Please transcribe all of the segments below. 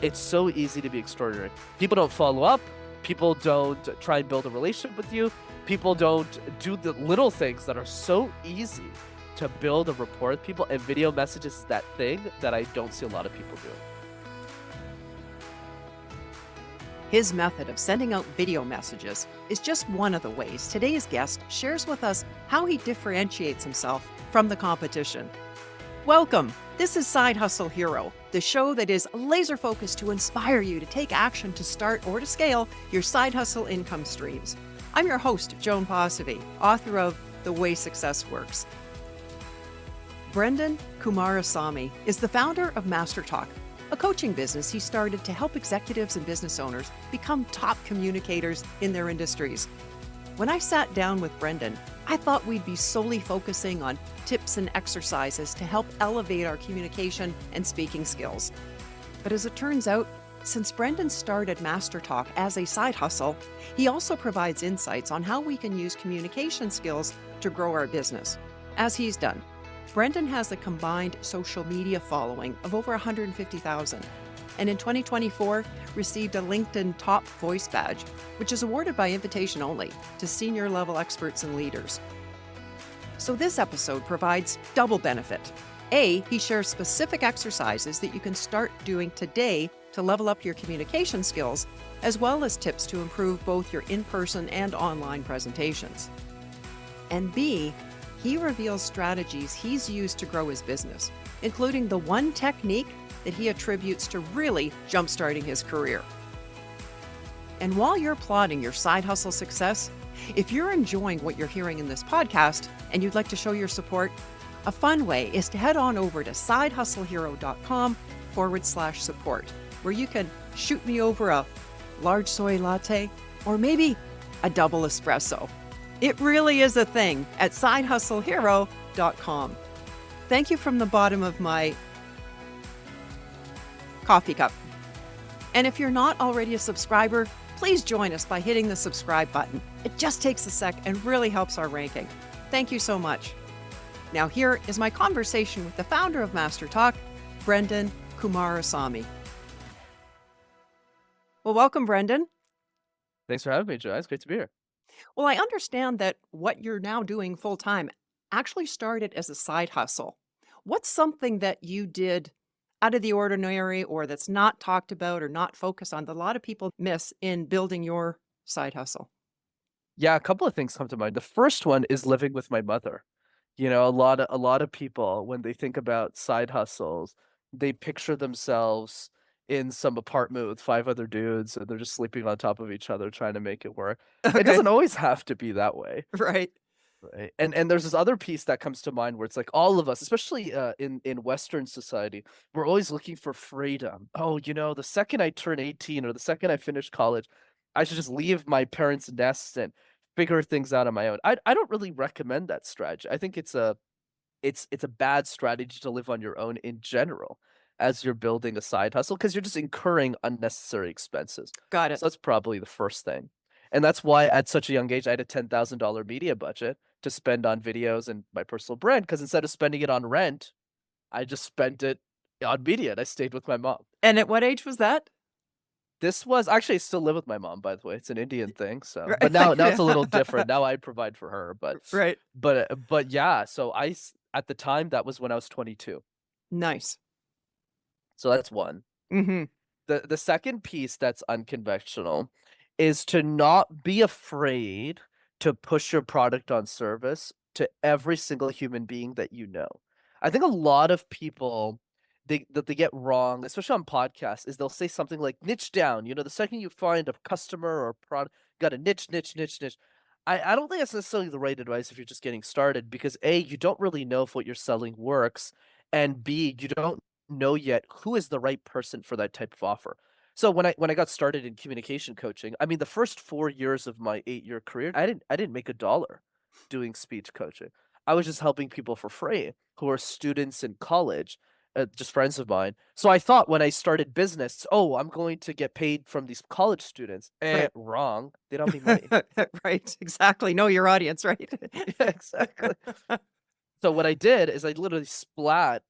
It's so easy to be extraordinary. People don't follow up. People don't try and build a relationship with you. People don't do the little things that are so easy to build a rapport with people. And video messages is that thing that I don't see a lot of people do. His method of sending out video messages is just one of the ways today's guest shares with us how he differentiates himself from the competition. Welcome. This is Side Hustle Hero, the show that is laser focused to inspire you to take action to start or to scale your side hustle income streams. I'm your host, Joan Posavy, author of The Way Success Works. Brenden Kumarasamy is the founder of MasterTalk, a coaching business he started to help executives and business owners become top communicators in their industries. When I sat down with Brenden, I thought we'd be solely focusing on tips and exercises to help elevate our communication and speaking skills. But as it turns out, since Brenden started MasterTalk as a side hustle, he also provides insights on how we can use communication skills to grow our business, as he's done. Brenden has a combined social media following of over 150,000, and in 2024 received a LinkedIn Top Voice Badge, which is awarded by invitation only to senior level experts and leaders. So this episode provides double benefit. A, he shares specific exercises that you can start doing today to level up your communication skills, as well as tips to improve both your in-person and online presentations. And B, he reveals strategies he's used to grow his business, including the one technique that he attributes to really jumpstarting his career. And while you're plotting your side hustle success, if you're enjoying what you're hearing in this podcast and you'd like to show your support, a fun way is to head on over to sidehustlehero.com/support, where you can shoot me over a large soy latte or maybe a double espresso. It really is a thing at sidehustlehero.com. Thank you from the bottom of my coffee cup. And if you're not already a subscriber, please join us by hitting the subscribe button. It just takes a sec and really helps our ranking. Thank you so much. Now here is my conversation with the founder of MasterTalk, Brenden Kumarasamy. Well, welcome, Brenden. Thanks for having me, Joe. It's great to be here. Well, I understand that what you're now doing full time actually started as a side hustle. What's something that you did out of the ordinary or that's not talked about or not focused on that a lot of people miss in building your side hustle? Yeah, a couple of things come to mind. The first one is living with my mother. You know, a lot of people, when they think about side hustles, they picture themselves in some apartment with 5 other dudes, and they're just sleeping on top of each other trying to make it work. It Okay. doesn't always have to be that way, Right. right? And there's this other piece that comes to mind where it's like all of us, especially in Western society, we're always looking for freedom. Oh, you know, the second I turn 18 or the second I finish college, I should just leave my parents' nest and figure things out on my own. I don't really recommend that strategy. I think it's a bad strategy to live on your own in general as you're building a side hustle because you're just incurring unnecessary expenses. Got it. So that's probably the first thing. And that's why at such a young age, I had a $10,000 media budget to spend on videos and my personal brand. Because instead of spending it on rent, I just spent it on media and I stayed with my mom. And at what age was that? This was actually I still live with my mom, by the way. It's an Indian thing. So, but Right. now it's a little different. Now I provide for her, Right. but yeah. So at the time that was when I was 22. Nice. So that's one. Mm-hmm. The second piece that's unconventional is to not be afraid to push your product on service to every single human being that you know. I think a lot of people they get wrong, especially on podcasts, is they'll say something like niche down. You know, the second you find a customer or product, got to niche. I don't think that's necessarily the right advice if you're just getting started because A, you don't really know if what you're selling works, and B, you don't know yet who is the right person for that type of offer. So when I got started in communication coaching, I mean the first 4 years of my 8-year career, I didn't make a dollar doing speech coaching. I was just helping people for free who are students in college, just friends of mine. So I thought when I started business, oh, I'm going to get paid from these college students. Right. Wrong. They don't have any money. Right. Exactly. Know your audience, right? Yeah, exactly. So what I did is I literally splat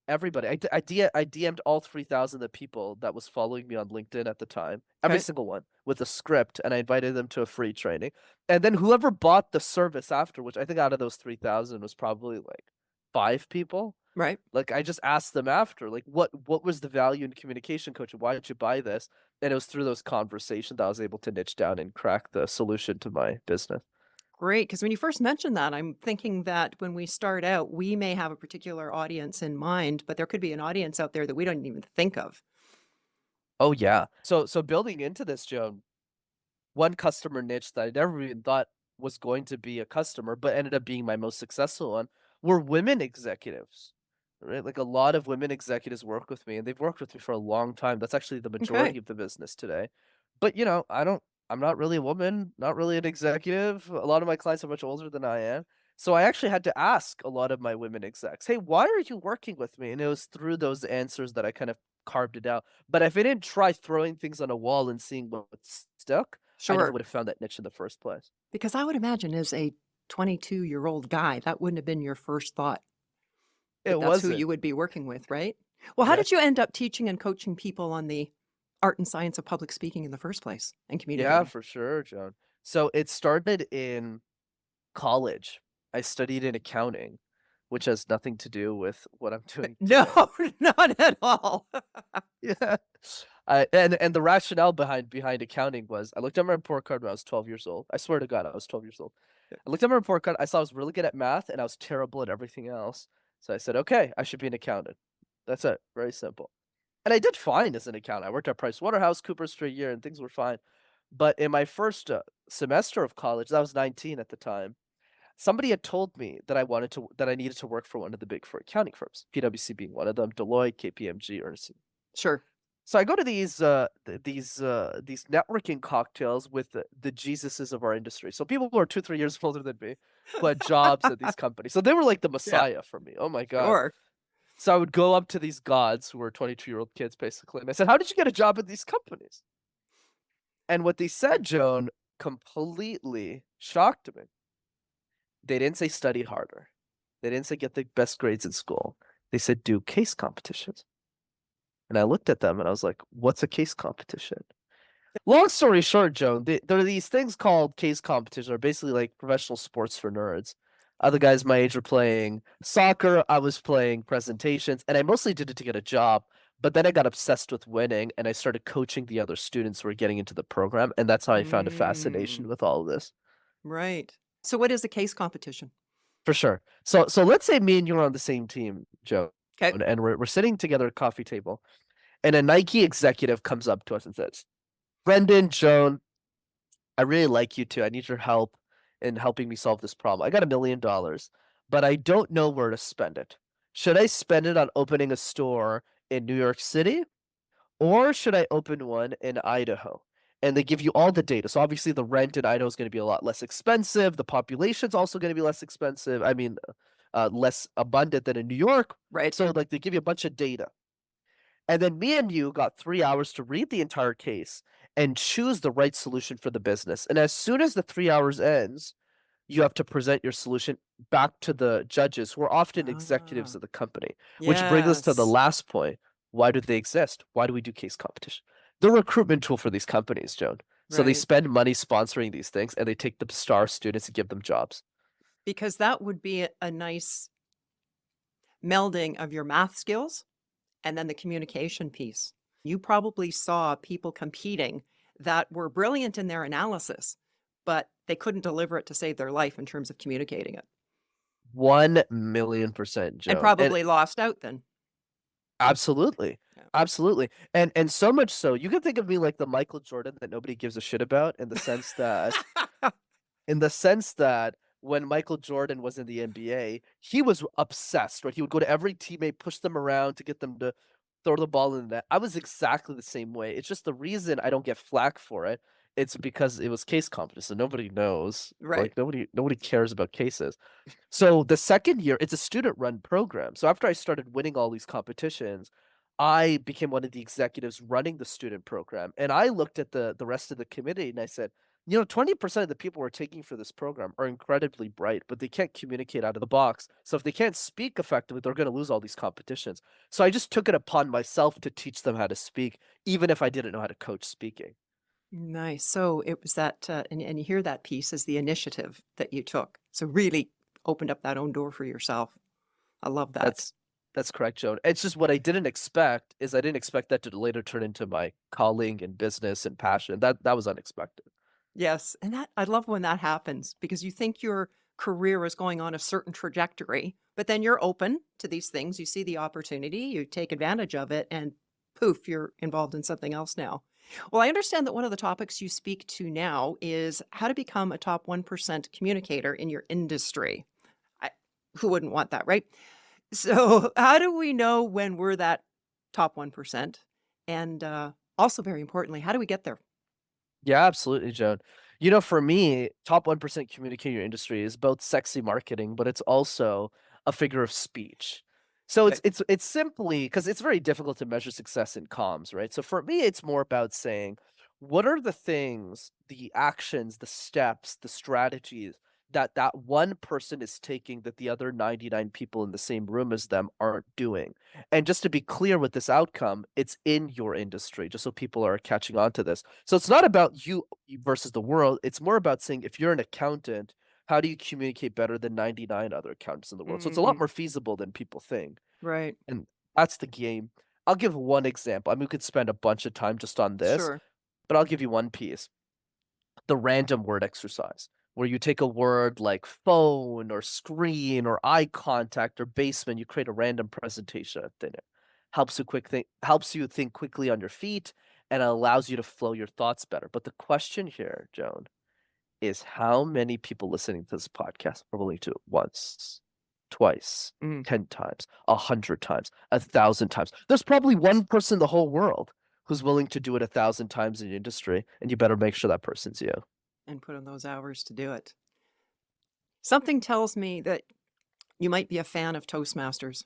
Everybody. I DM'd all 3,000 the people that was following me on LinkedIn at the time, every Okay. single one with a script, and I invited them to a free training. And then whoever bought the service after, which I think out of those 3,000 was probably like 5 people. Right. Like I just asked them after, like, what was the value in communication coaching? Why did you buy this? And it was through those conversations that I was able to niche down and crack the solution to my business. Great. Because when you first mentioned that, I'm thinking that when we start out, we may have a particular audience in mind, but there could be an audience out there that we don't even think of. Oh yeah. So building into this, Joan, one customer niche that I never even thought was going to be a customer, but ended up being my most successful one, were women executives. Right? Like a lot of women executives work with me and they've worked with me for a long time. That's actually the Okay. majority of the business today. But I'm not really a woman, not really an executive. A lot of my clients are much older than I am. So I actually had to ask a lot of my women execs, "Hey, why are you working with me?" And it was through those answers that I kind of carved it out. But if I didn't try throwing things on a wall and seeing what stuck, I never Sure. would have found that niche in the first place. Because I would imagine as a 22-year-old guy, that wouldn't have been your first thought that It that's who wasn't. you would be working with, right? Well, how Yeah. did you end up teaching and coaching people on the art and science of public speaking in the first place and Yeah, communicating? for sure, Joan. So it started in college. I studied in accounting, which has nothing to do with what I'm doing No, today. not at all. Yeah. And the rationale behind accounting was I looked at my report card when I was 12 years old. I swear to God, I was 12 years old. I looked at my report card, I saw I was really good at math and I was terrible at everything else. So I said, "Okay, I should be an accountant." That's it. Very simple. And I did fine as an accountant. I worked at PricewaterhouseCoopers for a year and things were fine. But in my first semester of college, I was 19 at the time. Somebody had told me that I needed to work for one of the big four accounting firms, PwC being one of them, Deloitte, KPMG, Ernst. Sure. So I go to these networking cocktails with the Jesuses of our industry. So people who are 2, 3 years older than me, who had jobs at these companies. So they were like the Yeah, messiah for me. Oh my god. sure. So I would go up to these gods who were 22-year-old kids basically, and I said, "How did you get a job at these companies?" And what they said, Joan, completely shocked me. They didn't say study harder. They didn't say get the best grades in school. They said do case competitions. And I looked at them and I was like, "What's a case competition?" Long story short, Joan, there are these things called case competitions, are basically like professional sports for nerds. Other guys my age were playing soccer. I was playing presentations, and I mostly did it to get a job. But then I got obsessed with winning, and I started coaching the other students who were getting into the program, and that's how I found a fascination Mm, with all of this. right. So what is a case competition? For sure. So let's say me and you are on the same team, Joan, Okay. and we're sitting together at a coffee table, and a Nike executive comes up to us and says, "Brendan, Joan, I really like you too. I need your help in helping me solve this problem. I got $1 million, but I don't know where to spend it. Should I spend it on opening a store in New York City or should I open one in Idaho?" And they give you all the data. So obviously the rent in Idaho is going to be a lot less expensive. The population's also going to be less expensive. I mean, less abundant than in New York. Right. So like they give you a bunch of data. And then me and you got 3 hours to read the entire case and choose the right solution for the business. And as soon as the 3 hours ends, you have to present your solution back to the judges, who are often executives Ah, of the company. Which brings us to the yes. last point. Why do they exist? Why do we do case competition? They're a recruitment tool for these companies, Joan. So they Right. spend money sponsoring these things and they take the star students and give them jobs. Because that would be a nice melding of your math skills and then the communication piece. You probably saw people competing that were brilliant in their analysis, but they couldn't deliver it to save their life in terms of communicating it, 1,000,000%, and Joan. And probably lost out then. absolutely. Yeah. Absolutely. And so much so, you can think of me like the Michael Jordan that nobody gives a shit about in the sense that when Michael Jordan was in the NBA, he was obsessed, right? He would go to every teammate, push them around to get them to throw the ball in the net. I was exactly the same way. It's just the reason I don't get flack for it. It's because it was case competition. Nobody knows. Right. Like nobody cares about cases. So the second year, it's a student run program. So after I started winning all these competitions, I became one of the executives running the student program. And I looked at the rest of the committee and I said, 20% of the people we're taking for this program are incredibly bright, but they can't communicate out of the box. So if they can't speak effectively, they're going to lose all these competitions. So I just took it upon myself to teach them how to speak, even if I didn't know how to coach speaking. Nice. So it was that, and you hear that piece as the initiative that you took. So really opened up that own door for yourself. I love that. That's that's correct, Joan. It's just what I didn't expect is I didn't expect that to later turn into my calling and business and passion. That was unexpected. Yes, and that I love when that happens because you think your career is going on a certain trajectory, but then you're open to these things. You see the opportunity, you take advantage of it, and poof, you're involved in something else now. Well, I understand that one of the topics you speak to now is how to become a top 1% communicator in your industry. I, who wouldn't want that, right? So, how do we know when we're that top 1%? And also, very importantly, how do we get there? Yeah, absolutely, Joan. For me, top 1% communicator industry is both sexy marketing, but it's also a figure of speech. So Okay. it's simply because it's very difficult to measure success in comms, right? So for me, it's more about saying, what are the things, the actions, the steps, the strategies that one person is taking that the other 99 people in the same room as them aren't doing? And just to be clear with this outcome, it's in your industry, just so people are catching on to this. So it's not about you versus the world. It's more about saying if you're an accountant, how do you communicate better than 99 other accountants in the world? So it's a lot Mhm. more feasible than people think. Right. And that's the game. I'll give one example. I mean, we could spend a bunch of time just on this, Sure. but I'll give you one piece. The random word exercise, where you take a word like phone or screen or eye contact or basement, you create a random presentation of thin air. Helps you think quickly on your feet and allows you to flow your thoughts better. But the question here, Joan, is how many people listening to this podcast are willing to do it once, twice, Mm, 10 times, 100 times, 1,000 times? There's probably one person in the whole world who's willing to do it 1,000 times in the industry, and you better make sure that person's you. and put in those hours to do it. Something tells me that you might be a fan of Toastmasters.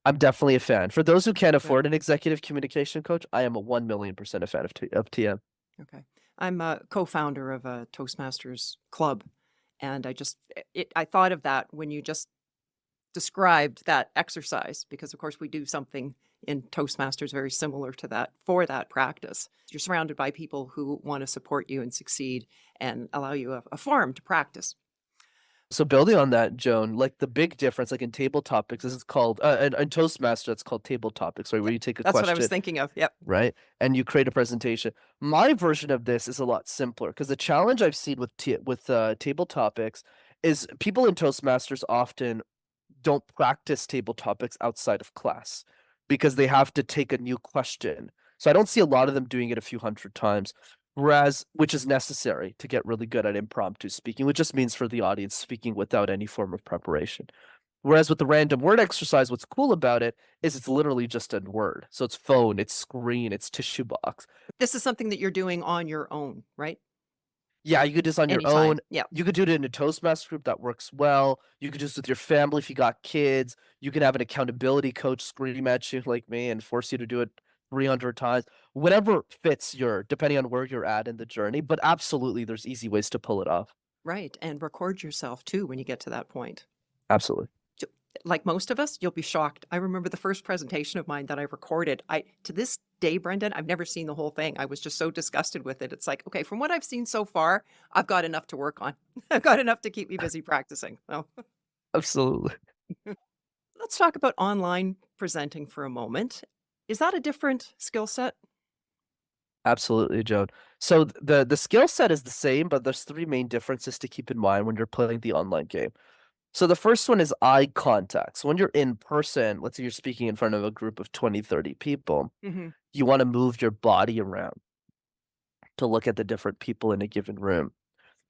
I'm definitely a fan. For those who can't Yeah. afford an executive communication coach, I am a 1,000,000% a fan of TM. Okay. I'm a co-founder of a Toastmasters club, and I thought of that when you just described that exercise because, of course, we do something in Toastmasters very similar to that for that practice. You're surrounded by people who want to support you and succeed and allow you a forum to practice. So building on that, Joan, like the big difference, like in table topics, this is called in Toastmaster, it's called table topics, right? Where Yep. you take a That's what I was question, thinking of. Yep. right? And you create a presentation. My version of this is a lot simpler because the challenge I've seen with table topics is people in Toastmasters often don't practice table topics outside of class because they have to take a new question. So I don't see a lot of them doing it a few hundred times. Whereas, which is necessary to get really good at impromptu speaking, which just means for the audience speaking without any form of preparation. Whereas with the random word exercise, what's cool about it is it's literally just a word. So it's phone, it's screen, it's tissue box. This is something that you're doing on your own, right? Yeah, you could do this on your Anytime. own. Yeah. You could do it in a Toastmaster group that works well. You could do this with your family if you got kids. You can have an accountability coach scream at you like me and force you to do it 300 times. Whatever fits depending on where you're at in the journey. But absolutely, there's easy ways to pull it off. Right. And record yourself too when you get to that point. Absolutely. J- Like most of us, you'll be shocked. I remember the first presentation of mine that I recorded. I to this day, Brendan, I've never seen the whole thing. I was just so disgusted with it. It's like, okay, from what I've seen so far, I've got enough to work on. I've got enough to keep me busy practicing. So Absolutely. let's talk about online presenting for a moment. Is that a different skill set? Absolutely, Joan. So the skill set is the same, but there's three main differences to keep in mind when you're playing the online game. So the first one is eye contact. So when you're in person, let's say you're speaking in front of a group of 20, 30 people, Hmm. you want to move your body around to look at the different people in a given room.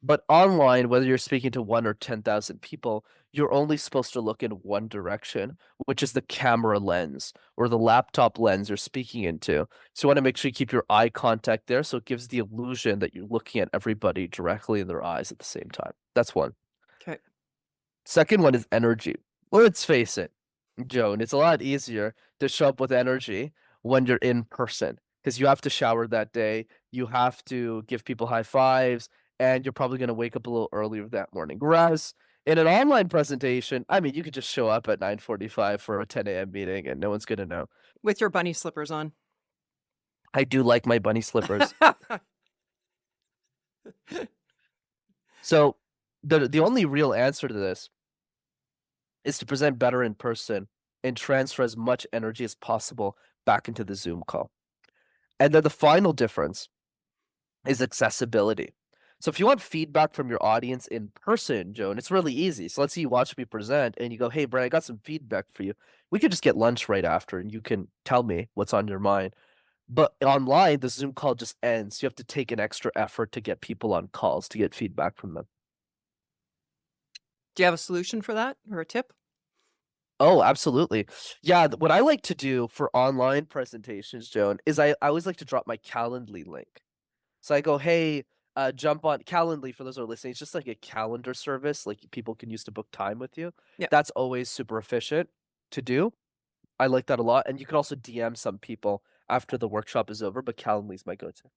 But online, whether you're speaking to 1 or 10,000 people, you're only supposed to look in one direction, which is the camera lens or the laptop lens you're speaking into. So you want to make sure you keep your eye contact there so it gives the illusion that you're looking at everybody directly in their eyes at the same time. That's one. Okay. Second one is energy. Let's face it, Joan, it's a lot easier to show up with energy when you're in person. because you have to shower that day, you have to give people high fives, and you're probably gonna wake up a little earlier that morning. Whereas in an online presentation, I mean, you could just show up at 9:45 for a 10 AM meeting and no one's gonna know. With your bunny slippers on. I do like my bunny slippers. So, the only real answer to this is to present better in person and transfer as much energy as possible back into the Zoom call. And then the final difference is accessibility. So if you want feedback from your audience in person, Joan, it's really easy. So let's say you watch me present and you go, "Hey, Brent, I got some feedback for you." We could just get lunch right after and you can tell me what's on your mind. But online, the Zoom call just ends. You have to take an extra effort to get people on calls to get feedback from them. Do you have a solution for that or a tip? Oh, absolutely. Yeah, what I like to do for online presentations, Joan, is I always like to drop my Calendly link. So I go, "Hey, jump on Calendly," for those who are listening, it's just like a calendar service, like, people can use to book time with you. Yeah. That's always super efficient to do. I like that a lot, and you can also DM some people after the workshop is over, but Calendly's my go-to.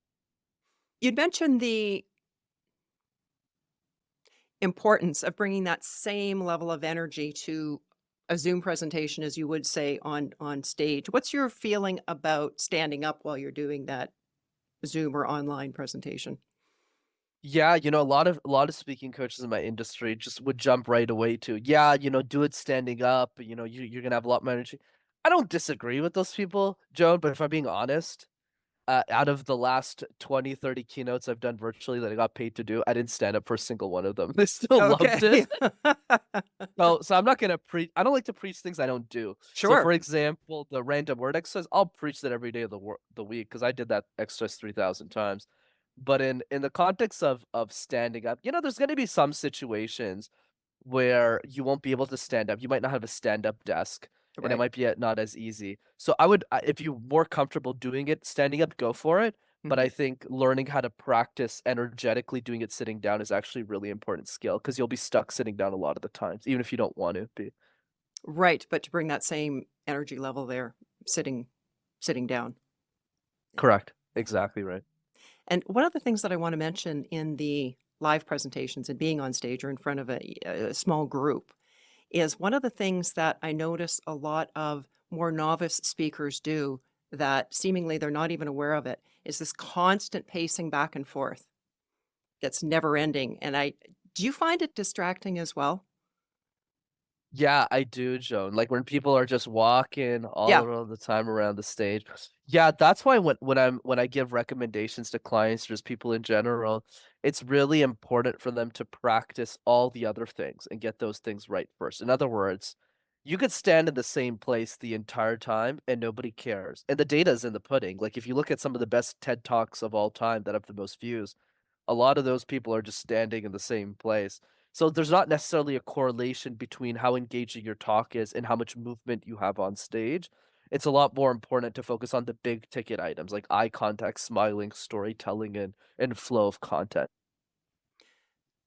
You'd mentioned the importance of bringing that same level of energy to a Zoom presentation as you would say on stage. What's your feeling about standing up while you're doing that Zoom or online presentation? Yeah, a lot of speaking coaches in my industry just would jump right away to, "Yeah, do it standing up, you're gonna have a lot more energy." I don't disagree with those people, Joan, but if I'm being honest, out of the last 20, 30 keynotes I've done virtually that I got paid to do, I didn't stand up for a single one of them. They still loved it. Okay. So I'm not gonna preach. I don't like to preach things I don't do. So, Sure. for example, the random word exercise, I'll preach that every day of the week because I did that exercise 3,000 times. But in the context of standing up, there's gonna be some situations where you won't be able to stand up. You might not have a stand-up desk, and it Right. might be, not as easy. So I would if you're more comfortable doing it standing up, go for it, but Mhm. I think learning how to practice energetically doing it sitting down is actually a really important skill because 'cause you'll be stuck sitting down a lot of the times, even if you don't want to be. Right, but to bring that same energy level there, sitting down. Yeah. Correct. Exactly right. And one of the things that I want to mention in the live presentations and being on stage or in front of a small group is one of the things that I notice a lot of more novice speakers do that seemingly they're not even aware of it is this constant pacing back and forth that's never ending. And I do you find it distracting as well? Yeah, I do, Joan. Like when people are just walking all Yeah. around the time around the stage. Yeah, that's why when I give recommendations to clients, just people in general, it's really important for them to practice all the other things and get those things right first. In other words, you could stand in the same place the entire time and nobody cares. And the data is in the pudding. Like if you look at some of the best TED Talks of all time that have the most views, a lot of those people are just standing in the same place. So there's not necessarily a correlation between how engaging your talk is and how much movement you have on stage. It's a lot more important to focus on the big ticket items like eye contact, smiling, storytelling, and flow of content.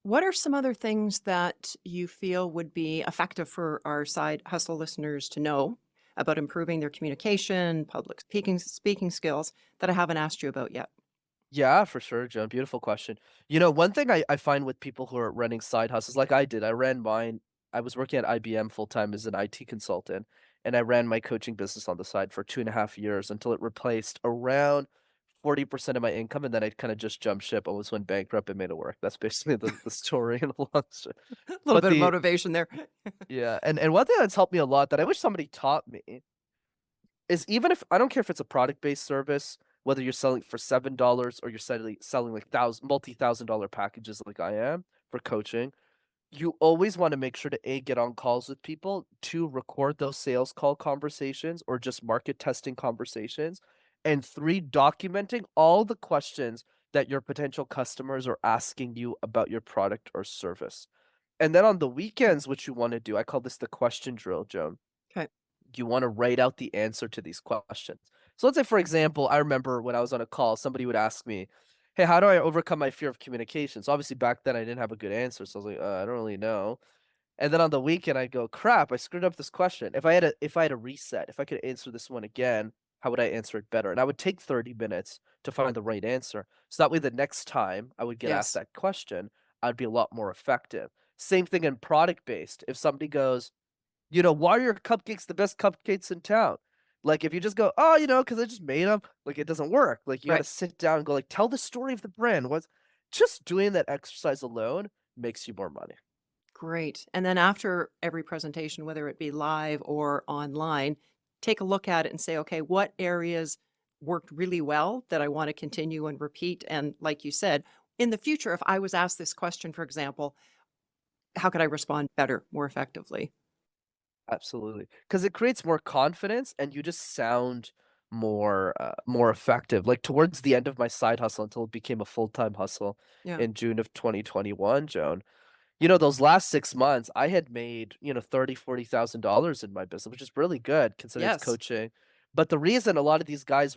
What are some other things that you feel would be effective for our side hustle listeners to know about improving their communication, public speaking skills that I haven't asked you about yet? Yeah, for sure, Joan. Beautiful question. One thing I find with people who are running side hustles like I did, I ran mine. I was working at IBM full time as an IT consultant, and I ran my coaching business on the side for 2.5 years until it replaced around 40% of my income, and then I kind of just jumped ship, almost went bankrupt and made it work. That's basically the story in a long story. A little But bit of the motivation there. yeah, and one thing that's helped me a lot that I wish somebody taught me is even if I don't care if it's a product-based service, whether you're selling for $7 or you're selling like multi-thousand-dollar packages like I am for coaching, you always wanna make sure to, A, get on calls with people, 2, record those sales call conversations or just market testing conversations, and 3, documenting all the questions that your potential customers are asking you about your product or service. And then on the weekends, what you wanna do, I call this the question drill, Joan. Okay. You wanna write out the answer to these questions. So let's say, for example, I remember when I was on a call, somebody would ask me, "Hey, how do I overcome my fear of communication?" So obviously back then I didn't have a good answer, so I was like, I don't really know." And then on the weekend, I go, "Crap, I screwed up this question. If I had a reset, if I could answer this one again, How would I answer it better? And I would take 30 minutes to find the right answer. So that way, the next time I would get asked Yes. that question, I'd be a lot more effective. Same thing in product based. If somebody goes, why are your cupcakes the best cupcakes in town? Like, if you just go, oh, because I just made them, like, it doesn't work. Like, you got to Right. sit down and go, like, tell the story of the brand. What's just doing that exercise alone makes you more money. Great. And then after every presentation, whether it be live or online, take a look at it and say, okay, what areas worked really well that I want to continue and repeat? And like you said, in the future, if I was asked this question, for example, how could I respond better, more effectively? Absolutely, because it creates more confidence and you just sound more effective. Like, towards the end of my side hustle until it became a full-time hustle Yeah. in June of 2021, Joan, those last 6 months, I had made, 30, $40,000 in my business, which is really good considering it's Yes. coaching. But the reason a lot of these guys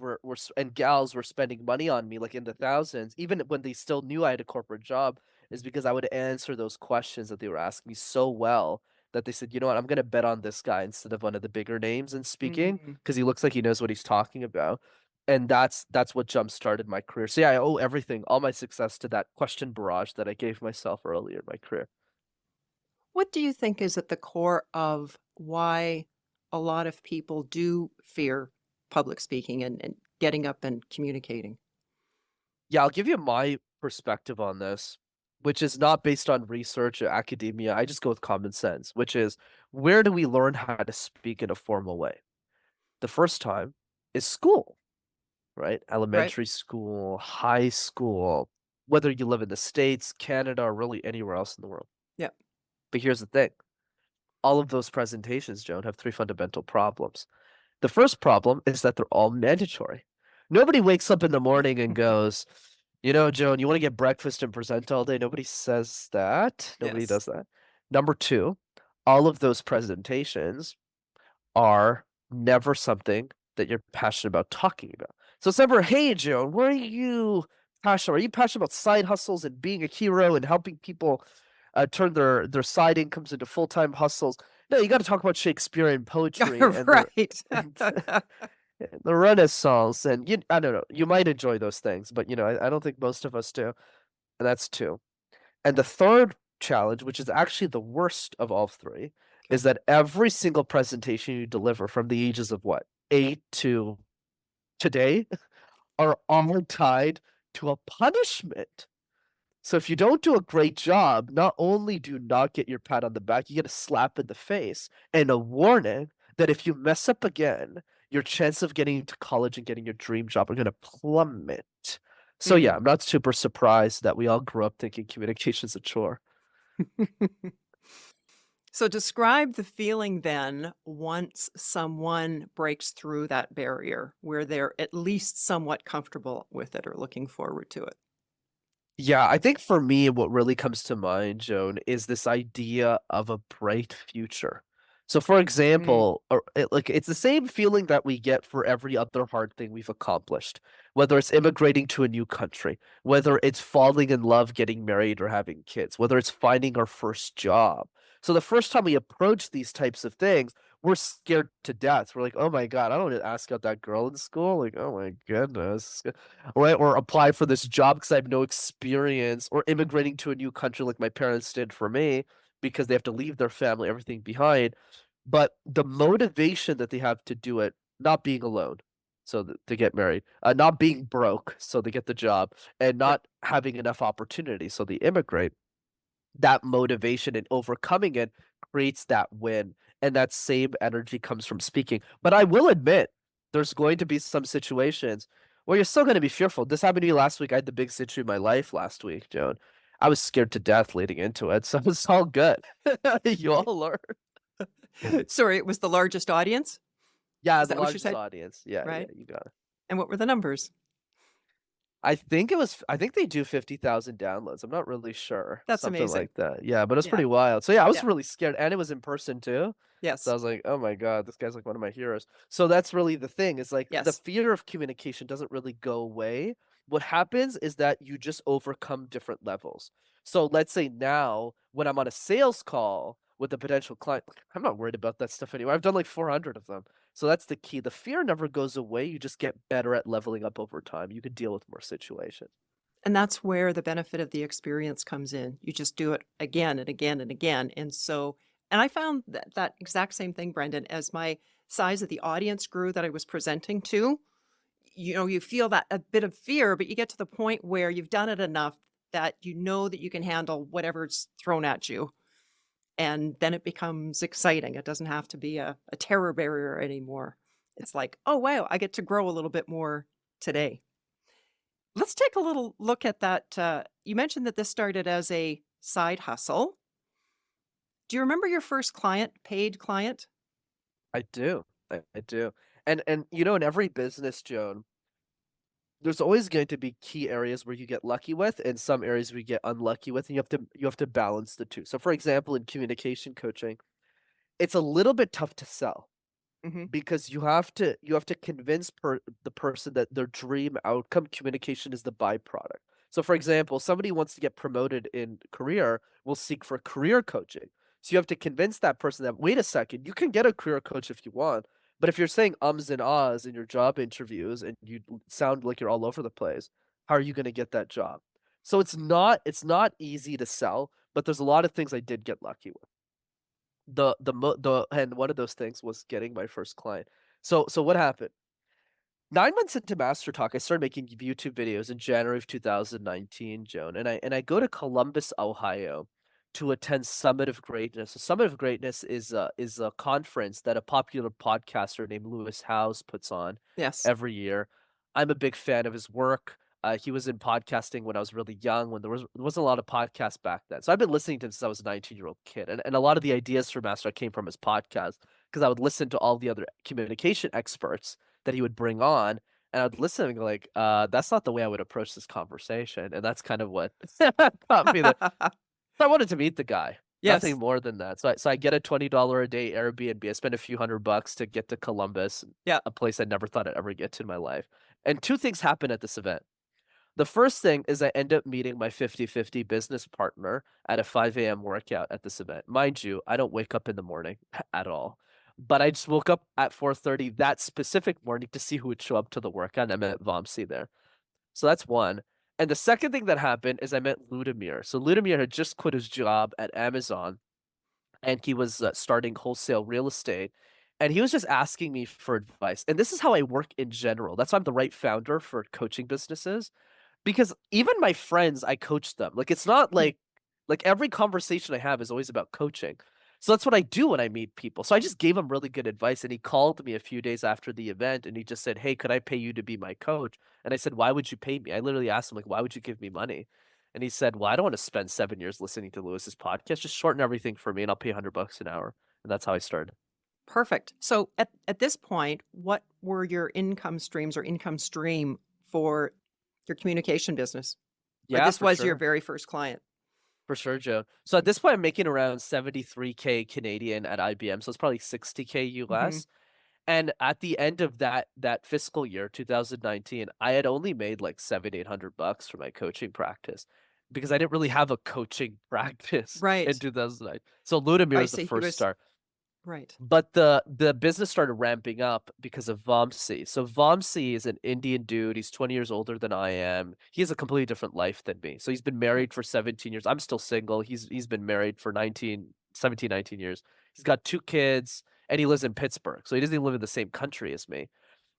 and gals were spending money on me, like, in the thousands, even when they still knew I had a corporate job, is because I would answer those questions that they were asking me so well that they said, "You know what? I'm gonna bet on this guy instead of one of the bigger names in speaking Mm. because he looks like he knows what he's talking about." And that's what jump started my career. So, yeah, I owe everything, all my success to that question barrage that I gave myself earlier in my career. What do you think is at the core of why a lot of people do fear public speaking and getting up and communicating? Yeah, I'll give you my perspective on this, which is not based on research or academia. I just go with common sense, which is, where do we learn how to speak in a formal way? The first time is school, right? Right. Elementary school, high school, whether you live in the States, Canada, or really anywhere else in the world. Yeah. But here's the thing, all of those presentations, Joan, have three fundamental problems. The first problem is that they're all mandatory. Nobody wakes up in the morning and goes, Joan, you want to get breakfast and present all day? Nobody says that. Nobody Yes. does that. Number two, all of those presentations are never something that you're passionate about talking about. So it's never, hey, Joan, what are you passionate? Are you passionate about side hustles and being a hero and helping people turn their side incomes into full time hustles? No, you got to talk about Shakespearean poetry and the Right. and the Renaissance, and I don't know. You might enjoy those things, but I don't think most of us do. And that's two. And the third challenge, which is actually the worst of all three, is Okay. that every single presentation you deliver from the ages of what, 8 to today, are all tied to a punishment. So if you don't do a great job, not only do you not get your pat on the back, you get a slap in the face and a warning that if you mess up again, your chance of getting into college and getting your dream job are going to plummet. So Mm. yeah, I'm not super surprised that we all grew up thinking communication's a chore. So describe the feeling then once someone breaks through that barrier where they're at least somewhat comfortable with it or looking forward to it. Yeah, I think for me, what really comes to mind, Joan, is this idea of a bright future. So, for Mm. example, it's the same feeling that we get for every other hard thing we've accomplished, whether it's immigrating to a new country, whether it's falling in love, getting married, or having kids, whether it's finding our first job. So, the first time we approach these types of things, we're scared to death. We're like, oh my God, I don't want to ask out that girl in school. Like, oh my goodness, right? Or apply for this job because I have no experience, or immigrating to a new country like my parents did for me because they have to leave their family, everything behind. But the motivation that they have to do it, not being alone, so that to get married, not being broke, so they get the job, and Yep. not having enough opportunity, so they immigrate, that motivation and overcoming it creates that win, and that same energy comes from speaking. But I will admit, there's going to be some situations where you're still gonna be fearful. This happened to me last week. I had the biggest issue in my life last week, Joan. I was scared to death leading into it, so it's all good. You all learn. Sorry, it was the largest audience? Yeah, Is the that what you largest said? audience. Yeah, yeah, Right. you got it. And what were the numbers? I think they do 50,000 downloads. I'm not really sure. That's Something amazing. like that. Yeah, but it's Yeah. pretty wild. So yeah, I was Yeah. really scared and it was in person too. So I Yes. was like, "Oh my God, this guy's like one of my heroes." So that's really the thing. Is like the Yes. fear of communication doesn't really go away. What happens is that you just overcome different levels. So let's say now when I'm on a sales call with a potential client, like, I'm not worried about that stuff anymore. I've done like 400 of them. So that's the key. The fear never goes away. You just get better at leveling up over time. You can deal with more situations. And that's where the benefit of the experience comes in. You just do it again and again and again. And I found that exact same thing, Brendan, as my size of the audience grew that I was presenting to. You feel that a bit of fear, but you get to the point where you've done it enough that you know that you can handle whatever's thrown at you. And then it becomes exciting. It doesn't have to be a terror barrier anymore. It's like, oh, wow, I get to grow a little bit more today. Let's take a little look at that. You mentioned that this started as a side hustle. Do you remember your first client, paid client? I do. I do. And in every business, Joan, there's always going to be key areas where you get lucky with and some areas where you get unlucky with, and you have to balance the two. So for example, in communication coaching, it's a little bit tough to sell Hmm. because you have to convince the person that their dream outcome communication is the byproduct. So for example, somebody wants to get promoted in career will seek for career coaching. So you have to convince that person that wait a second, you can get a career coach if you want, but if you're saying ums and ahs in your job interviews and you sound like you're all over the place, how are you going to get that job? So it's not easy to sell, but there's a lot of things I did get lucky with. The and one of those things was getting my first client. So what happened? 9 months into MasterTalk, I started making YouTube videos in January of 2019, Joan, and I go to Columbus, Ohio, to attend Summit of Greatness. So Summit of Greatness is a conference that a popular podcaster named Lewis Howes puts on Yes. every year. I'm a big fan of his work. He was in podcasting when I was really young, when there wasn't a lot of podcasts back then. So I've been listening to him since I was a 19-year-old kid, and a lot of the ideas for MasterTalk came from his podcast because I would listen to all the other communication experts that he would bring on, and I would listen and go like, that's not the way I would approach this conversation." And that's kind of what taught me that I wanted to meet the guy, nothing Yes. more than that. So I get a $20 a day Airbnb. I spend a few $100 to get to Columbus, Yeah. a place I never thought I'd ever get to in my life. And 2 things happen at this event. The first thing is I end up meeting my 50-50 business partner at a 5 AM workout at this event. Mind you, I don't wake up in the morning at all, but I just woke up at 4:30 that specific morning to see who would show up to the workout, and I met Vamsi there. So that's one. And the second thing that happened is I met Ludimir. So Ludimir had just quit his job at Amazon, and he was, starting wholesale real estate, and he was just asking me for advice. And this is how I work in general. That's why I'm the right founder for coaching businesses because even my friends, I coach them. Like, it's not Mhm. like every conversation I have is always about coaching. So that's what I do when I meet people. So I just gave him really good advice, and he called me a few days after the event, and he just said, "Hey, could I pay you to be my coach?" And I said, "Why would you pay me?" I literally asked him, like, "Why would you give me money?" And he said, "Well, I don't want to spend 7 years listening to Lewis's podcast. Just shorten everything for me, and I'll pay $100 an hour." And that's how I started. Perfect. So at this point, what were your income streams or income stream for your communication business? Or Yeah, this for was your sure. very first client? For sure, Joe. So at this point, I'm making around 73K Canadian at IBM, so it's probably 60K Mhm. US. And at the end of that fiscal year, 2019, I had only made like 700-800 bucks for my coaching practice because I didn't really have a coaching practice in Right. 2009. So Ludimir I was the see. He first was start. right. But the business started ramping up because of Vamsi. So Vamsi is an Indian dude. He's 20 years older than I am. He has a completely different life than me. So he's been Okay. married for 17 years. I'm still single. He's been married for 17, 19 years. He's got 2 kids and he lives in Pittsburgh. So he doesn't even live in the same country as me.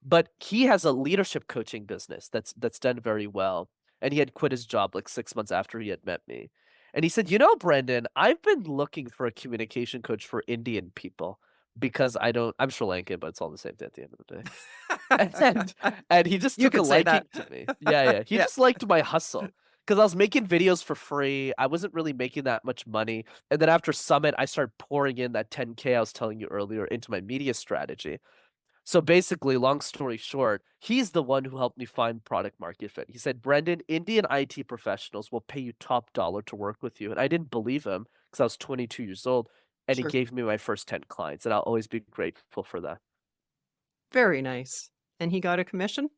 But he has a leadership coaching business that's done very well, and he had quit his job, like, 6 months after he had met me. And he said, "You know, Brendan, I've been looking for a communication coach for Indian people because I'm Sri Lankan, but it's all the same thing at the end of the day." And and he just You took a could say liking that. to me. Yeah, yeah. He Yeah. just liked my hustle because I was making videos for free. I wasn't really making that much money. And then after Summit, I started pouring in that 10K I was telling you earlier into my media strategy. So basically, long story short, he's the one who helped me find product market fit. He said, "Brendan, Indian IT professionals will pay you top dollar to work with you." And I didn't believe him because I was 22 years old. And he Sure. gave me my first 10 clients. And I'll always be grateful for that. Very nice. And he got a commission?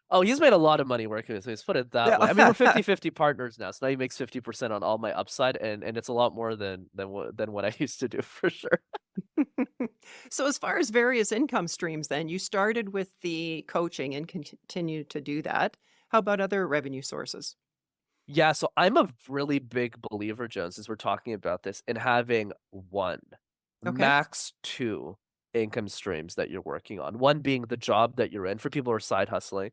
Oh, he's made a lot of money working with me, let's put it that way. I mean, we're Yeah. 50-50 partners now, so now he makes 50% on all my upside, and it's a lot more than what I used to do for sure. So as far as various income streams then, you started with the coaching and continue to do that. How about other revenue sources? Yeah, so I'm a really big believer, Jones, as we're talking about this, in having 1, Okay. max 2 income streams that you're working on. 1 being the job that you're in for people who are side hustling,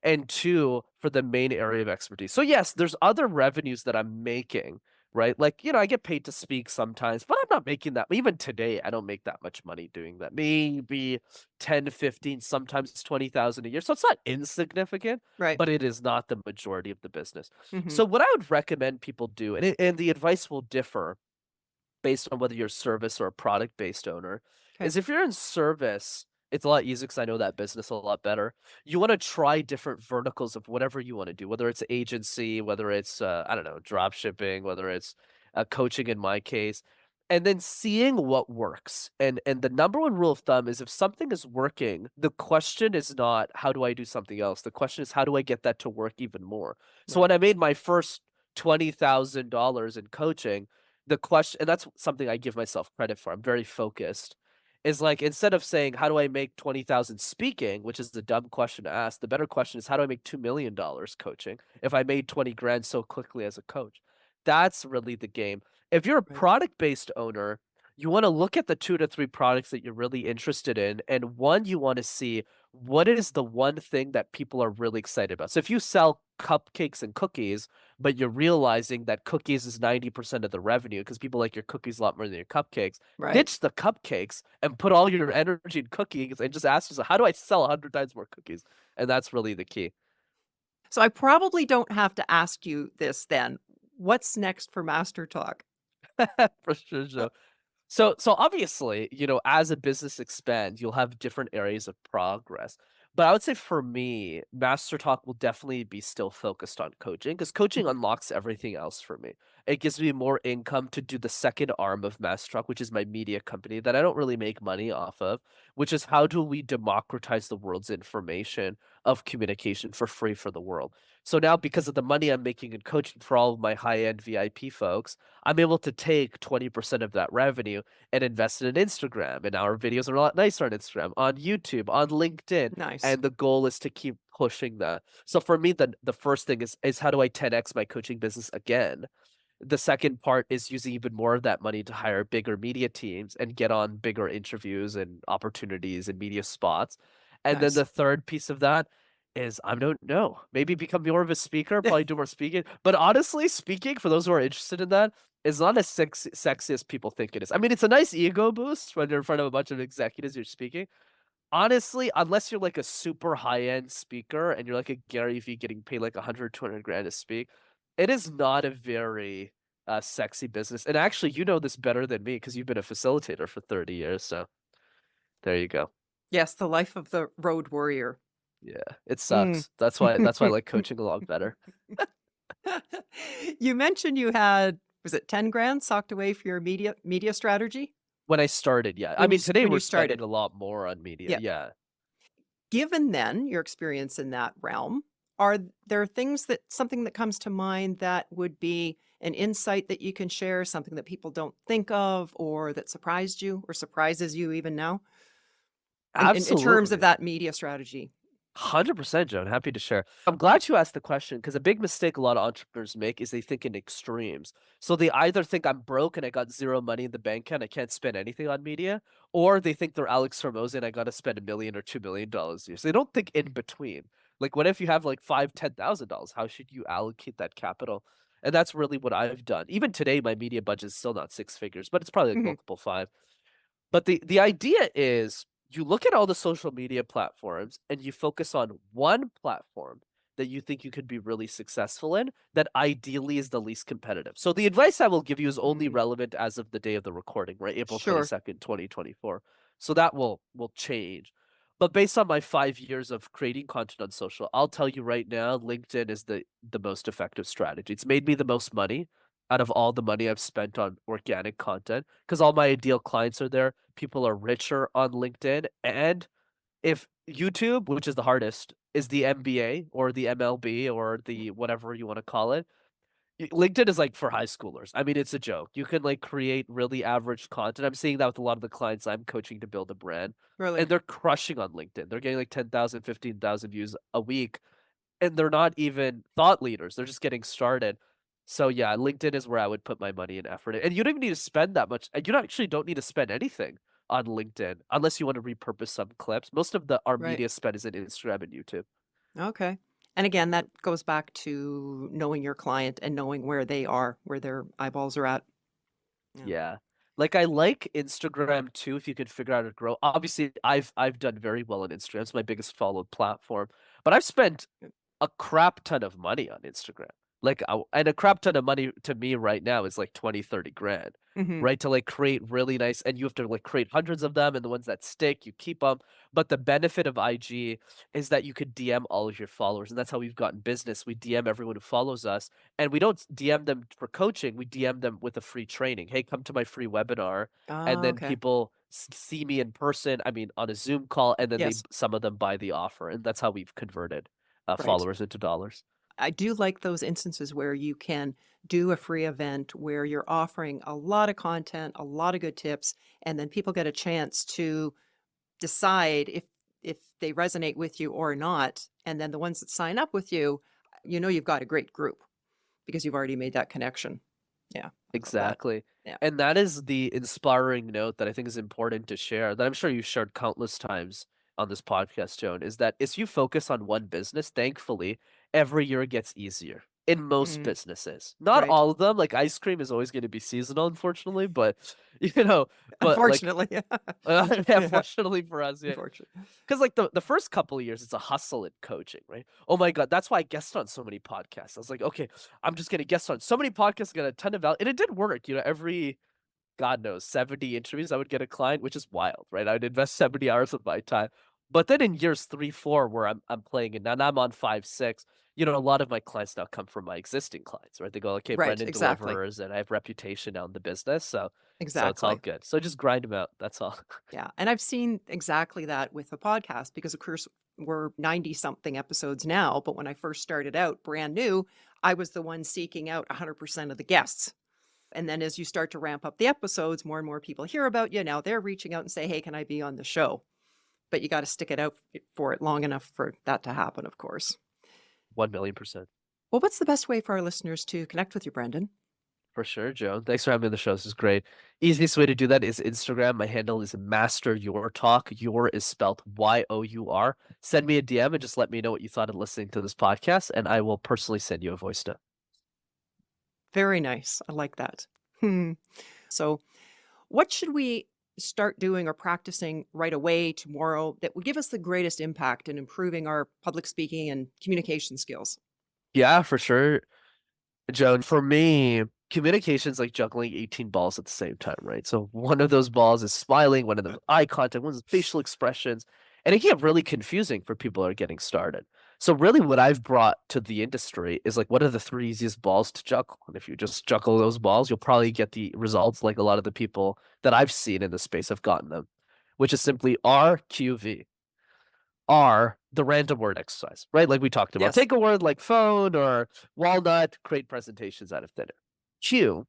and 2 for the main area of expertise. So yes, there's other revenues that I'm making, right? Like, I get paid to speak sometimes, but I'm not making that even today, I don't make that much money doing that. Maybe 10, 15, sometimes 20,000 a year. So it's not insignificant, Right. but it is not the majority of the business. Mhm. So what I would recommend people do, and the advice will differ based on whether you're a service or a product-based owner, Okay. is if you're in service, it's a lot easier because I know that business a lot better. You wanna try different verticals of whatever you wanna do, whether it's agency, whether it's, I don't know, drop shipping, whether it's, coaching in my case, and then seeing what works. And the number 1 rule of thumb is if something is working, the question is not, "How do I do something else?" The question is, "How do I get that to work even more?" So Right. when I made my first $20,000 in coaching, the question, and that's something I give myself credit for, I'm very focused, is like instead of saying, "How do I make 20,000 speaking?" which is the dumb question to ask, the better question is, "How do I make $2,000,000 coaching if I made 20 grand so quickly as a coach?" That's really the game. If you're a Right. product-based owner, you wanna look at the 2 to 3 products that you're really interested in, and 1, you wanna see what is the one thing that people are really excited about. So if you sell cupcakes and cookies, but you're realizing that cookies is 90% of the revenue because people like your cookies a lot more than your cupcakes. Right. Ditch the cupcakes and put all your energy in cookies and just ask yourself, how do I sell 100 times more cookies? And that's really the key. So I probably don't have to ask you this then. What's next for Master Talk? For sure. So obviously, as a business expands, you'll have different areas of progress. But I would say for me, Master Talk will definitely be still focused on coaching because coaching Mhm. unlocks everything else for me. It gives me more income to do the second arm of Master Talk, which is my media company that I don't really make money off of, which is how do we democratize the world's information of communication for free for the world. So now, because of the money I'm making in coaching for all of my high end VIP folks, I'm able to take 20% of that revenue and invest it in Instagram. And our videos are a lot nicer on Instagram, on YouTube, on LinkedIn. Nice. And the goal is to keep pushing that. So for me, the first thing is how do I 10x my coaching business again? The second part is using even more of that money to hire bigger media teams and get on bigger interviews and opportunities and media spots. And then Nice. the third piece of that is I don't know, maybe become more of a speaker, probably do more speaking. But honestly, speaking for those who are interested in that is not as sexy as people think it is. I mean, it's a nice ego boost when you're in front of a bunch of executives you're speaking. Honestly, unless you're like a super high-end speaker and you're like a Gary Vee getting paid like 100, 200 grand to speak, it is not a very sexy business. And actually, you know this better than me because you've been a facilitator for 30 years. So there you go. Yes, the life of the road warrior. Yeah, it Mm. sucks. That's why I like coaching a lot better. You mentioned you had, was it 10 grand socked away for your media strategy? When I started, yeah. I mean, today When you we're spending started? a lot more on media. Yeah. Yeah. Given then your experience in that realm, are there things that something that comes to mind that would be an insight that you can share, something that people don't think of or that surprised you or surprises you even now in terms of Absolutely. that media strategy? 100%, Joan. Happy to share. I'm glad you asked the question because a big mistake a lot of entrepreneurs make is they think in extremes. So they either think I'm broke and I got zero money in the bank account, I can't spend anything on media, or they think they're Alex Hormozy and I got to spend $1 million or $2 million a year. So they don't think in between. Like, what if you have like five, $10,000? How should you allocate that capital? And that's really what I've done. Even today, my media budget is still not six figures, but it's probably like Mhm. multiple five. But the idea is you look at all the social media platforms and you focus on one platform that you think you could be really successful in that ideally is the least competitive. So the advice I will give you is only Mm. relevant as of the day of the recording, right? April Sure. 22nd, 2024. So that will change. But based on my 5 years of creating content on social, I'll tell you right now, LinkedIn is the most effective strategy. It's made me the most money out of all the money I've spent on organic content because all my ideal clients are there. People are richer on LinkedIn. And if YouTube, which is the hardest, is the MBA or the MLB or the whatever you want to call it. LinkedIn is like for high schoolers. I mean, it's a joke. You can like create really average content. I'm seeing that with a lot of the clients I'm coaching to build a brand, and Really? they're crushing on LinkedIn. They're getting like 10,000, 15,000 views a week, and they're not even thought leaders. They're just getting started. So yeah, LinkedIn is where I would put my money and effort. And you don't even need to spend that much. You actually don't need to spend anything on LinkedIn unless you want to repurpose some clips. Most of the our Right. media spend is in Instagram and YouTube. Okay. And again, that goes back to knowing your client and knowing where they are, where their eyeballs are at. Yeah. Yeah. Like, I like Instagram too if you could figure out how to grow. Obviously, I've done very well on Instagram. It's my biggest followed platform, but I've spent a crap ton of money on Instagram. Like, and a crap ton of money to me right now is like 20, 30 grand, Mhm. right? To like create really nice, and you have to like create hundreds of them, and the ones that stick, you keep them. But the benefit of IG is that you could DM all of your followers, and that's how we've gotten business. We DM everyone who follows us, and we don't DM them for coaching. We DM them with a free training. Hey, come to my free webinar, and Oh, then okay. people see me in person. I mean, on a Zoom call, and then they Yes. some of them buy the offer, and that's how we've converted Right. followers into dollars. I do like those instances where you can do a free event where you're offering a lot of content, a lot of good tips, and then people get a chance to decide if they resonate with you or not. And then the ones that sign up with you, you know you've got a great group because you've already made that connection. Yeah, I love that. Exactly. Yeah. And that is the inspiring note that I think is important to share, that I'm sure you've shared countless times on this podcast, Joan, is that if you focus on one business, thankfully, every year gets easier in most Mm, businesses. Not right. all of them, like ice cream is always going to be seasonal, unfortunately, but you know, but like, Unfortunately. Yeah. yeah, Yeah. fortunately for us, yeah. Unfortunately. 'Cause, like, the first couple of years, it's a hustle in coaching, right? Oh my god, that's why I guest on so many podcasts. I was like, "Okay, I'm just gonna guest on so many podcasts, get a ton of value," and it did work, every, God knows, 70 interviews, I would get a client, which is wild, right? I would invest 70 hours of my time. But then in years 3, 4, where I'm playing it, and I'm on 5, 6, a lot of my clients now come from my existing clients, right? They go, "Okay, Right. Brendan Exactly. delivers, and I have reputation now in the business," so it's all Exactly. good. So just grind them out, that's all. Yeah, and I've seen exactly that with the podcast because, of course, we're 90 something episodes now. But when I first started out brand new, I was the one seeking out 100% of the guests. And then as you start to ramp up the episodes, more and more people hear about you. Now they're reaching out and say, hey, can I be on the show? But you got to stick it out for it long enough for that to happen, of course. 1,000,000%. Well, what's the best way for our listeners to connect with you, Brendan? For sure, Joe. Thanks for having me on the show. This is great. Easiest way to do that is Instagram. My handle is Master Your Talk. Your is spelled YOUR. Send me a DM and just let me know what you thought of listening to this podcast, and I will personally send you a voice note. Very nice. I like that. Hmm. So, what should we start doing or practicing right away tomorrow that would give us the greatest impact in improving our public speaking and communication skills? Yeah, for sure. Joan, for me, communication's like juggling 18 balls at the same time, right? So one of those balls is smiling, one of them is eye contact, one is facial expressions, and it can get really confusing for people that are getting started. So really what I've brought to the industry is like, what are the three easiest balls to juggle? And if you just juggle those balls, you'll probably get the results like a lot of the people that I've seen in the space have gotten them, which is simply RQV. R, the random word exercise, right? Like we talked about. Yes. Take a word like phone or walnut, create presentations out of thin air. Q,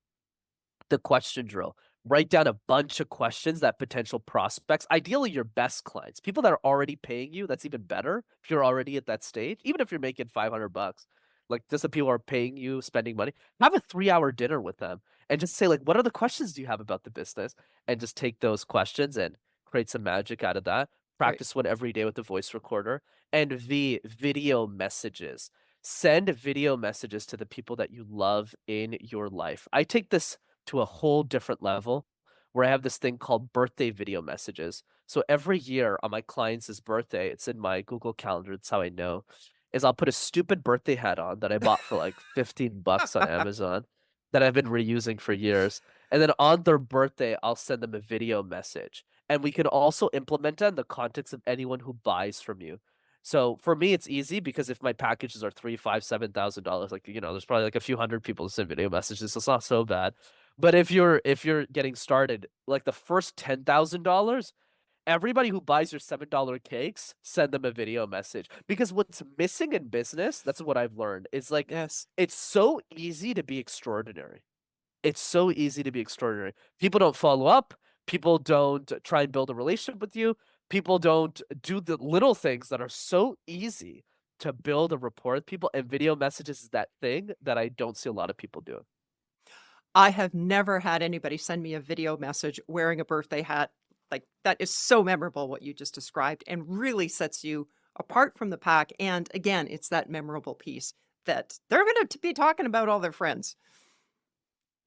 the question drill. Write down a bunch of questions that potential prospects, ideally your best clients, people that are already paying you, that's even better if you're already at that stage, even if you're making 500 bucks. Like just the people who are paying you, spending money, have a 3-hour dinner with them and just say like, what are the questions do you have about the business? And just take those questions and create some magic out of that. Right. Practice one every day with the voice recorder. And V, video messages. Send video messages to the people that you love in your life. I take this to a whole different level where I have this thing called birthday video messages. So every year on my client's birthday, it's in my Google Calendar. That's how I know. Is I'll put a stupid birthday hat on that I bought for like 15 bucks on Amazon that I've been reusing for years. And then on their birthday, I'll send them a video message. And we can also implement that in the context of anyone who buys from you. So for me, it's easy because if my packages are 3, 5, $7,000, like there's probably like a few hundred people who send video messages. So it's not so bad. But if you're getting started, like the first $10,000, everybody who buys your $7 cakes, send them a video message. Because what's missing in business, that's what I've learned, is like Yes. it's so easy to be extraordinary. It's so easy to be extraordinary. People don't follow up. People don't try and build a relationship with you. People don't do the little things that are so easy to build a rapport with people. And video messages is that thing that I don't see a lot of people doing. I have never had anybody send me a video message wearing a birthday hat. Like, that is so memorable what you just described and really sets you apart from the pack. And again, it's that memorable piece that they're going to be talking about all their friends.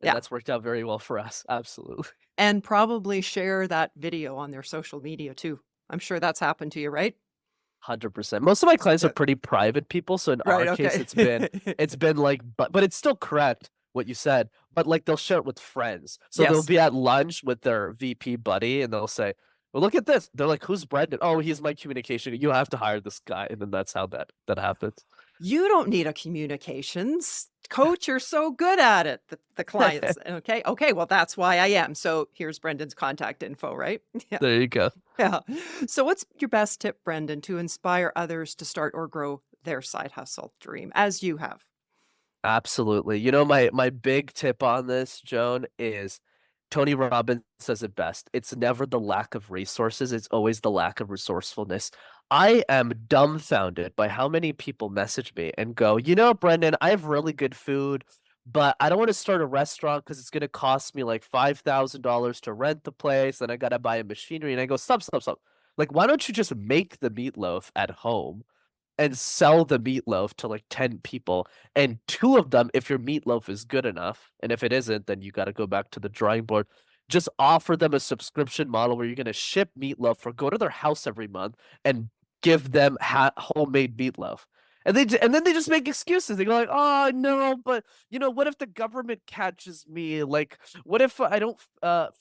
And Yeah. that's worked out very well for us. Absolutely. And probably share that video on their social media too. I'm sure that's happened to you, right? 100%. Most of my clients are Yeah. pretty private people, so in Right. our case, Okay. it's been like, but it's still correct what you said. But like they'll share it with friends, so they'll Yes. be at lunch with their VP buddy, and they'll say, "Well, look at this." They're like, "Who's Brenden?" "Oh, he's my communication. You have to hire this guy," and then that's how that happens. You don't need a communications coach. You're so good at it. The clients. Okay. Okay. Well, that's why I am. So here's Brendan's contact info, right? Yeah. There you go. Yeah. So what's your best tip, Brendan, to inspire others to start or grow their side hustle dream as you have? Absolutely. You know, my big tip on this, Joan, is Tony Robbins says it best. It's never the lack of resources, it's always the lack of resourcefulness. I am dumbfounded by how many people message me and go, "You know, Brendan, I have really good food, but I don't want to start a restaurant because it's going to cost me like $5,000 to rent the place, and I got to buy a machinery." And I go, "Stop, stop, stop. Like, why don't you just make the meatloaf at home and sell the meatloaf to like 10 people, and two of them, if your meatloaf is good enough, and if it isn't, then you got to go back to the drawing board. Just offer them a subscription model where you're going to ship meatloaf or go to their house every month and give them homemade meatloaf." And then they just make excuses. They go like, "Oh no, but you know, what if the government catches me? Like, what if I don't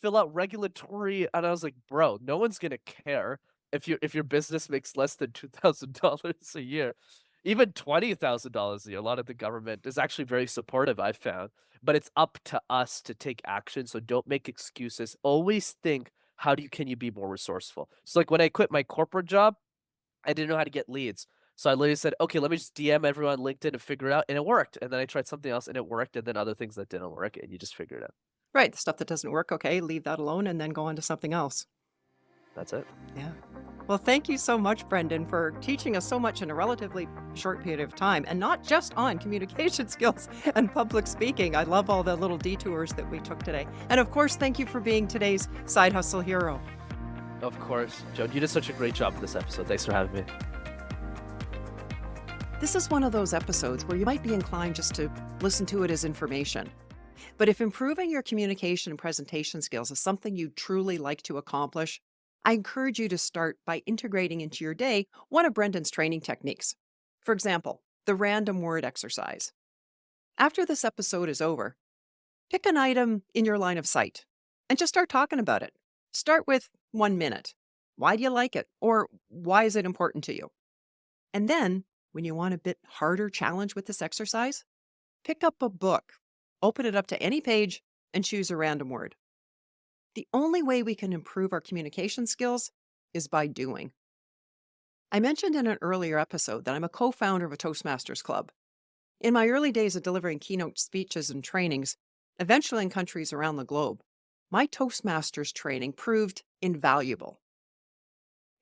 fill out regulatory?" And I was like, "Bro, no one's gonna care if your business makes less than $2,000 a year, even $20,000 a year." A lot of the government is actually very supportive, I've found, but it's up to us to take action. So don't make excuses. Always think, how do you can you be more resourceful? So like when I quit my corporate job, I didn't know how to get leads. So I literally said, "Okay, let me just DM everyone on LinkedIn and figure it out," and it worked. And then I tried something else and it worked, and then other things that didn't work, and you just figure it out. Right. The stuff that doesn't work. Okay. Leave that alone and then go on to something else. That's it. Yeah. Well, thank you so much, Brendan, for teaching us so much in a relatively short period of time and not just on communication skills and public speaking. I love all the little detours that we took today. And of course, thank you for being today's side hustle hero. Of course, Joan, you did such a great job with this episode. Thanks for having me. This is one of those episodes where you might be inclined just to listen to it as information. But if improving your communication and presentation skills is something you truly like to accomplish, I encourage you to start by integrating into your day one of Brendan's training techniques. For example, the random word exercise. After this episode is over, pick an item in your line of sight and just start talking about it. Start with 1 minute. Why do you like it? Or why is it important to you? And then, when you want a bit harder challenge with this exercise, pick up a book, open it up to any page, and choose a random word. The only way we can improve our communication skills is by doing. I mentioned in an earlier episode that I'm a co-founder of a Toastmasters club. In my early days of delivering keynote speeches and trainings, eventually in countries around the globe, my Toastmasters training proved invaluable.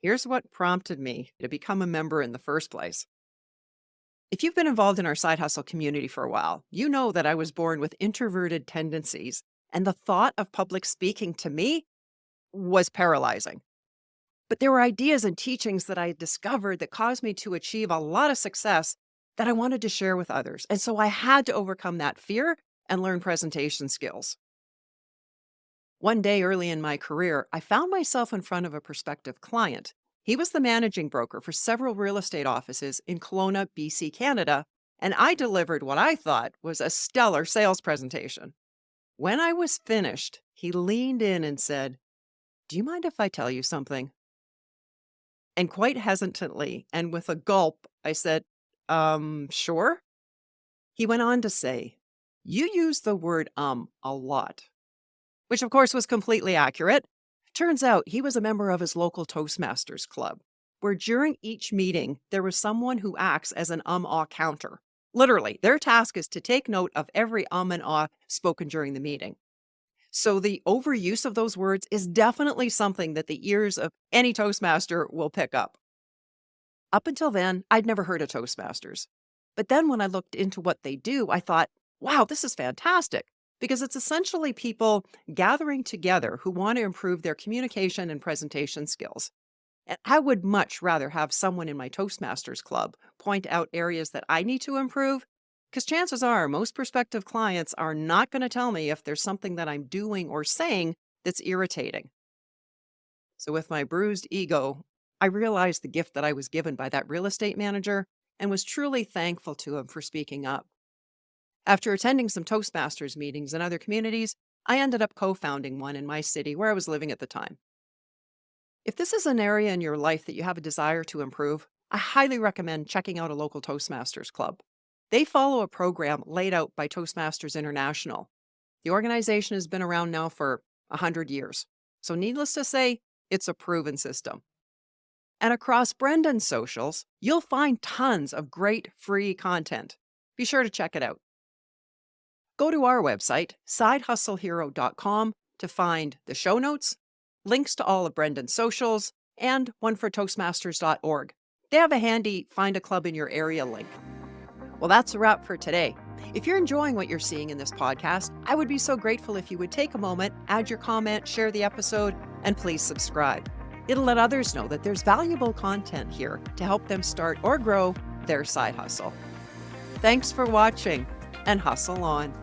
Here's what prompted me to become a member in the first place. If you've been involved in our side hustle community for a while, you know that I was born with introverted tendencies, and the thought of public speaking to me was paralyzing. But there were ideas and teachings that I had discovered that caused me to achieve a lot of success that I wanted to share with others. And so I had to overcome that fear and learn presentation skills. One day early in my career, I found myself in front of a prospective client. He was the managing broker for several real estate offices in Kelowna, BC, Canada, and I delivered what I thought was a stellar sales presentation. When I was finished, he leaned in and said, "Do you mind if I tell you something?" And quite hesitantly and with a gulp, I said, Sure. He went on to say, "You use the word a lot," which of course was completely accurate. Turns out he was a member of his local Toastmasters club, where during each meeting, there was someone who acts as an ah counter. Literally, their task is to take note of every and ah spoken during the meeting. So the overuse of those words is definitely something that the ears of any Toastmaster will pick up. Up until then, I'd never heard of Toastmasters. But then when I looked into what they do, I thought, wow, this is fantastic because it's essentially people gathering together who want to improve their communication and presentation skills. And I would much rather have someone in my Toastmasters club point out areas that I need to improve, because chances are most prospective clients are not going to tell me if there's something that I'm doing or saying that's irritating. So, with my bruised ego, I realized the gift that I was given by that real estate manager and was truly thankful to him for speaking up. After attending some Toastmasters meetings in other communities, I ended up co founding one in my city where I was living at the time. If this is an area in your life that you have a desire to improve, I highly recommend checking out a local Toastmasters club. They follow a program laid out by Toastmasters International. The organization has been around now for 100 years. So, needless to say, it's a proven system. And across Brenden's socials, you'll find tons of great free content. Be sure to check it out. Go to our website, sidehustlehero.com, to find the show notes, links to all of Brenden's socials, and one for Toastmasters.org. They have a handy Find a Club in Your Area link. Well, that's a wrap for today. If you're enjoying what you're seeing in this podcast, I would be so grateful if you would take a moment, add your comment, share the episode, and please subscribe. It'll let others know that there's valuable content here to help them start or grow their side hustle. Thanks for watching, and hustle on.